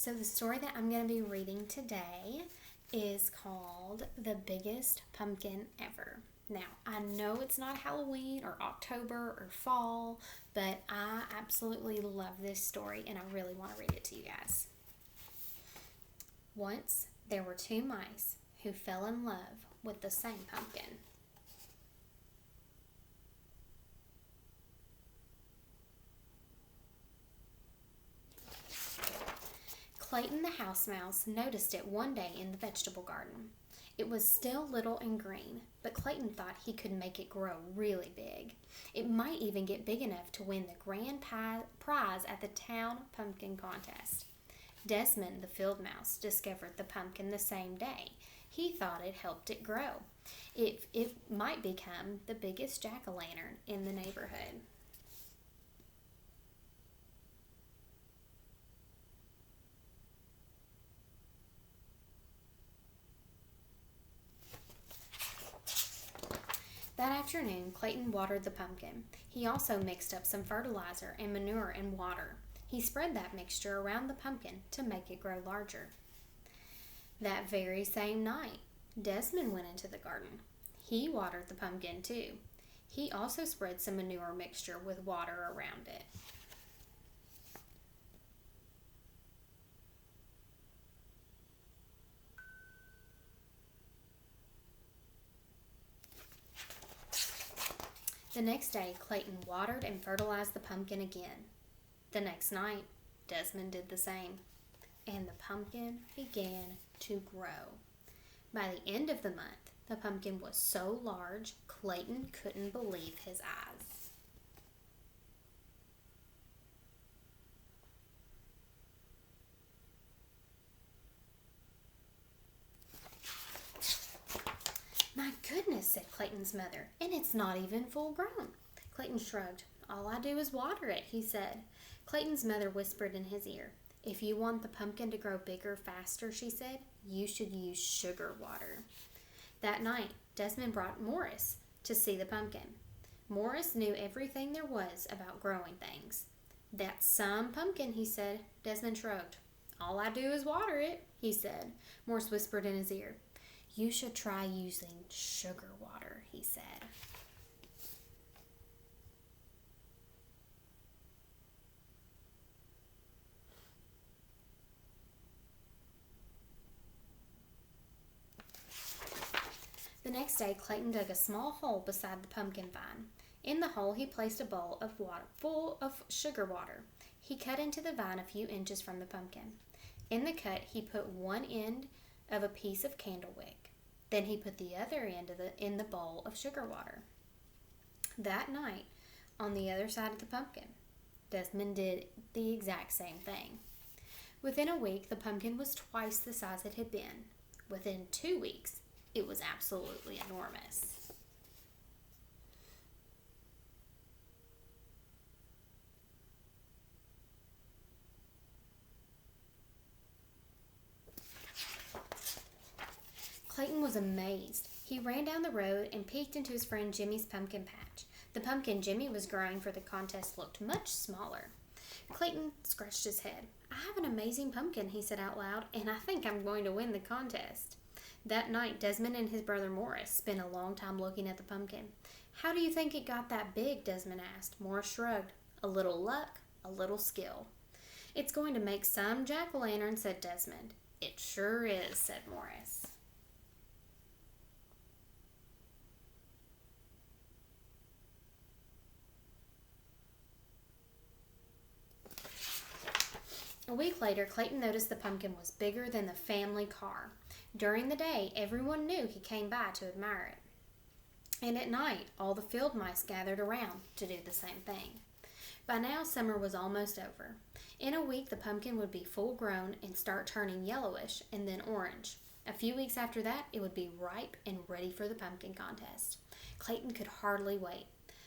So the story that I'm going to be reading today is called The Biggest Pumpkin Ever. Now, I know it's not Halloween or October or fall, but I absolutely love this story and I really want to read it to you guys. Once there were two mice who fell in love with the same pumpkin. Clayton the house mouse noticed it one day in the vegetable garden. It was still little and green, but Clayton thought he could make it grow really big. It might even get big enough to win the grand prize at the town pumpkin contest. Desmond the field mouse discovered the pumpkin the same day. He thought it helped it grow. It might become the biggest jack-o'-lantern in the neighborhood. That afternoon, Clayton watered the pumpkin. He also mixed up some fertilizer and manure and water. He spread that mixture around the pumpkin to make it grow larger. That very same night, Desmond went into the garden. He watered the pumpkin too. He also spread some manure mixture with water around it. The next day, Clayton watered and fertilized the pumpkin again. The next night, Desmond did the same, and the pumpkin began to grow. By the end of the month, the pumpkin was so large, Clayton couldn't believe his eyes. My goodness, said Clayton's mother, and it's not even full grown. Clayton shrugged. All I do is water it, he said. Clayton's mother whispered in his ear. If you want the pumpkin to grow bigger faster, she said, you should use sugar water. That night, Desmond brought Morris to see the pumpkin. Morris knew everything there was about growing things. That's some pumpkin, he said. Desmond shrugged. All I do is water it, he said. Morris whispered in his ear. You should try using sugar water, he said. The next day, Clayton dug a small hole beside the pumpkin vine. In the hole, he placed a bowl of water full of sugar water. He cut into the vine a few inches from the pumpkin. In the cut, he put one end of a piece of candle wick. Then he put the other end in the bowl of sugar water. That night, on the other side of the pumpkin, Desmond did the exact same thing. Within a week, the pumpkin was twice the size it had been. Within 2 weeks, it was absolutely enormous. Clayton was amazed. He ran down the road and peeked into his friend Jimmy's pumpkin patch. The pumpkin Jimmy was growing for the contest looked much smaller. Clayton scratched his head. I have an amazing pumpkin, he said out loud, and I think I'm going to win the contest. That night, Desmond and his brother Morris spent a long time looking at the pumpkin. How do you think it got that big? Desmond asked. Morris shrugged. A little luck, a little skill. It's going to make some jack-o'-lantern, said Desmond. It sure is, said Morris. A week later, Clayton noticed the pumpkin was bigger than the family car. During the day, everyone knew he came by to admire it. And at night, all the field mice gathered around to do the same thing. By now, summer was almost over. In a week, the pumpkin would be full grown and start turning yellowish and then orange. A few weeks after that, it would be ripe and ready for the pumpkin contest. Clayton could hardly wait.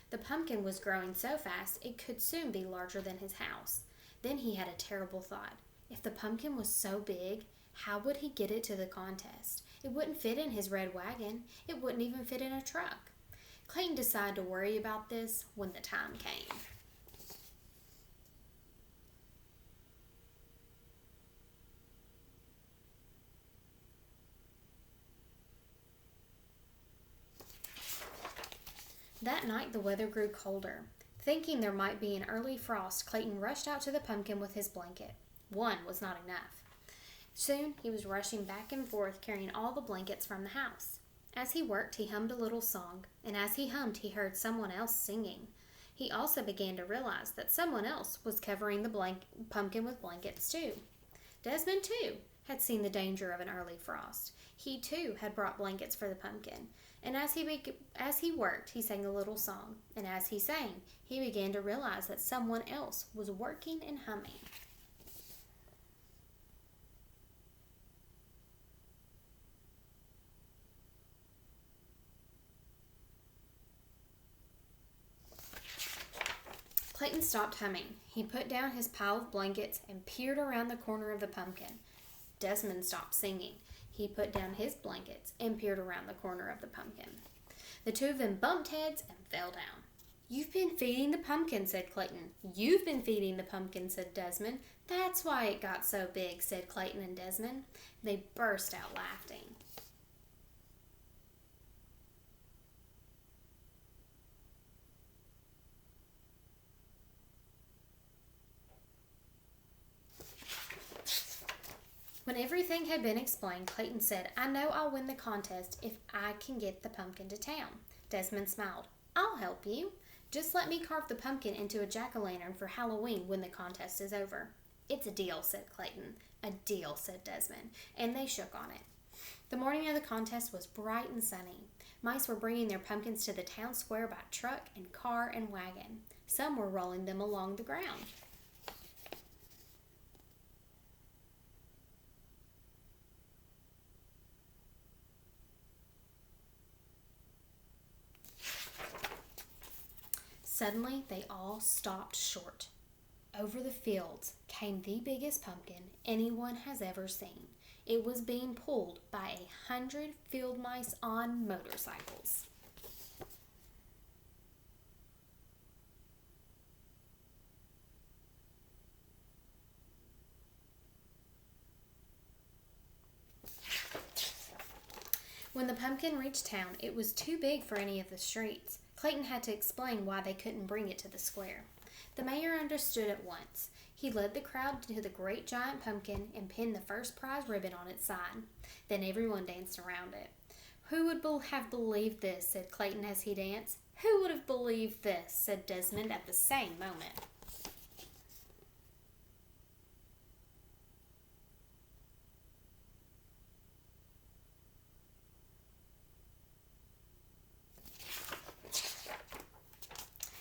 The pumpkin was growing so fast, it could soon be larger than his house. Then he had a terrible thought. If the pumpkin was so big, how would he get it to the contest? It wouldn't fit in his red wagon. It wouldn't even fit in a truck. Clayton decided to worry about this when the time came. That night the weather grew colder. Thinking there might be an early frost, Clayton rushed out to the pumpkin with his blanket. One was not enough. Soon he was rushing back and forth carrying all the blankets from the house. As he worked, he hummed a little song, and as he hummed, he heard someone else singing. He also began to realize that someone else was covering the pumpkin with blankets too. Desmond, too, had seen the danger of an early frost. He, too, had brought blankets for the pumpkin, and as he worked, he sang a little song, and as he sang, he began to realize that someone else was working and humming. Clayton stopped humming. He put down his pile of blankets and peered around the corner of the pumpkin. Desmond stopped singing. He put down his blankets and peered around the corner of the pumpkin. The two of them bumped heads and fell down. "You've been feeding the pumpkin," said Clayton. "You've been feeding the pumpkin," said Desmond. "That's why it got so big," said Clayton and Desmond. They burst out laughing. When everything had been explained, Clayton said, "I know I'll win the contest if I can get the pumpkin to town." Desmond smiled. "I'll help you. Just let me carve the pumpkin into a jack-o'-lantern for Halloween when the contest is over." "It's a deal," said Clayton. "A deal," said Desmond, and they shook on it. The morning of the contest was bright and sunny. Mice were bringing their pumpkins to the town square by truck and car and wagon. Some were rolling them along the ground. Suddenly, they all stopped short. Over the fields came the biggest pumpkin anyone has ever seen. It was being pulled by 100 field mice on motorcycles. When the pumpkin reached town, it was too big for any of the streets. Clayton had to explain why they couldn't bring it to the square. The mayor understood at once. He led the crowd to the great giant pumpkin and pinned the first prize ribbon on its side. Then everyone danced around it. "Who would have believed this?" said Clayton as he danced. "Who would have believed this?" said Desmond at the same moment.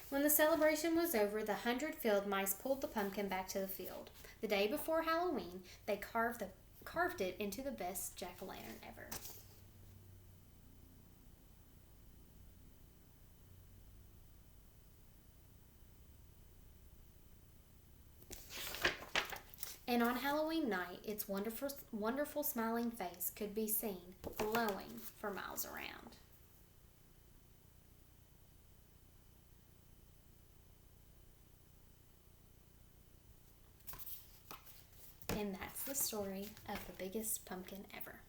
When the celebration was over, the 100 field mice pulled the pumpkin back to the field. The day before Halloween, they carved it into the best jack-o'-lantern ever. And on Halloween night, its wonderful, wonderful smiling face could be seen glowing for miles around. And that's the story of the biggest pumpkin ever.